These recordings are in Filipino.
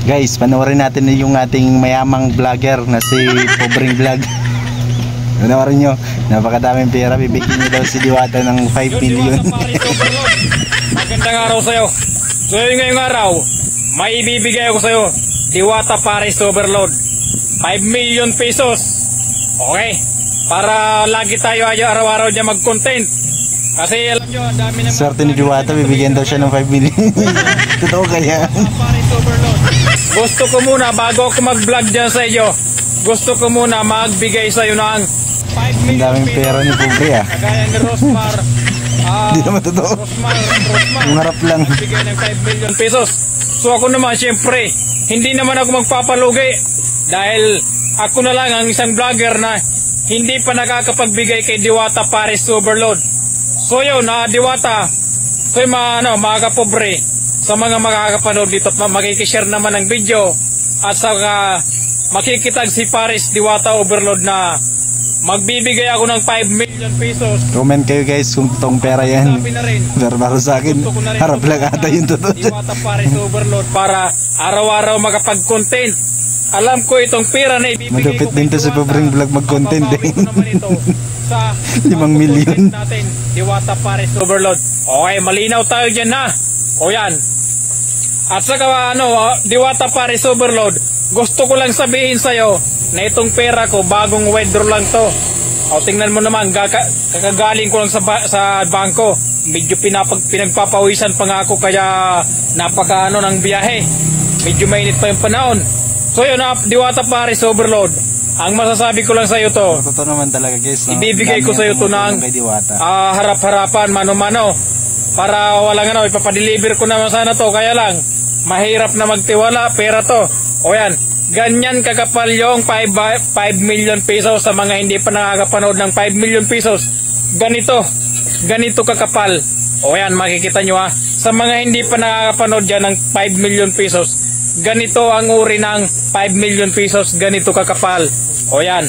Guys, panoorin natin na yung ating mayamang vlogger na si Pobreng Vlog. Panoorin nyo, napakadaming pera. Bibigyan nyo daw si Diwata ng 5 million. Magandang araw sa'yo. So ngayong araw, may ibibigay ako sa'yo, Diwata Paris Overload, 5 million pesos. Okay? Para lagi tayo araw-araw dyan mag-content. Kasi alam nyo, ang dami naman. Swerte ni Diwata, bibigyan daw siya ng 5 million. Totoo kaya? Paris Overload. Gusto ko muna, bago ako mag-vlog dyan sa iyo, gusto ko muna magbigay sa iyo ng 5 million. Ang daming pera ni Pobre ah. Kagaya ni Rosmar. Hindi naman totoo. Rosmar. Ang harap lang. Magbigay ng 5 million pesos. So ako naman, syempre, hindi naman ako magpapalugi. Dahil ako na lang ang isang vlogger na hindi pa nakakapagbigay kay Diwata Paris Overload. So yun, Diwata, so yung mga kapobre, sa mga makakapanood dito at makikishare naman ng video at sa makikitag si Paris Diwata Overload na magbibigay ako ng 5 million pesos. Comment kayo guys kung totoong pera yan. Pero para sa akin, harap lang ata yung totoo. Diwata Paris Overload para araw-araw makapag-content. Alam ko itong pera na ibibigay malupit ko din to si Pobreng Vlog mag-content eh. Sa 5 million natin, Diwata Paris Overload. Okay, malinaw tayo dyan na. O yan. At saka Diwata Paris Overload, gusto ko lang sabihin sa'yo na itong pera ko, bagong withdraw lang to. O tingnan mo naman, kakagaling ko lang sa bangko. Medyo pinagpapawisan pa nga ako, kaya napaka ng biyahe. Medyo mainit pa yung panahon. So yun, Diwata Paris Overload, ang masasabi ko lang sa iyo to. Totoo naman talaga guys. No? Ibibigay ko sa iyo to ng harap-harapan, mano-mano. Para walang ipapadeliver ko naman sana to. Kaya lang, mahirap na magtiwala, pera to. O yan, ganyan kakapal yung 5 million pesos sa mga hindi pa nakakapanood ng 5 million pesos. Ganito kakapal. O yan, makikita nyo sa mga hindi pa nakakapanood dyan ng 5 million pesos. Ganito ang uri ng 5 million pesos, ganito kakapal. O yan,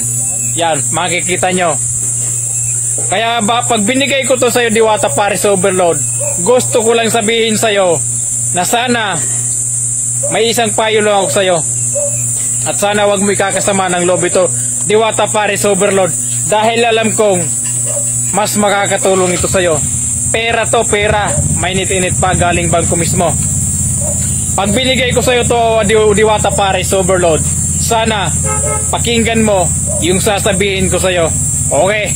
makikita nyo. Kaya pag binigay ko to sa'yo, Diwata Paris Overload, gusto ko lang sabihin sa'yo na sana may isang payo lang ako sa'yo. At sana wag mo ikakasama ng loob ito, Diwata Paris Overload, dahil alam kong mas makakatulong ito sa'yo. Pera to, pera. Mainit-init pa, galing bangko mismo. Pag binigay ko sa'yo to, Diwata Paris Overload, sana pakinggan mo yung sasabihin ko sa'yo. Okay?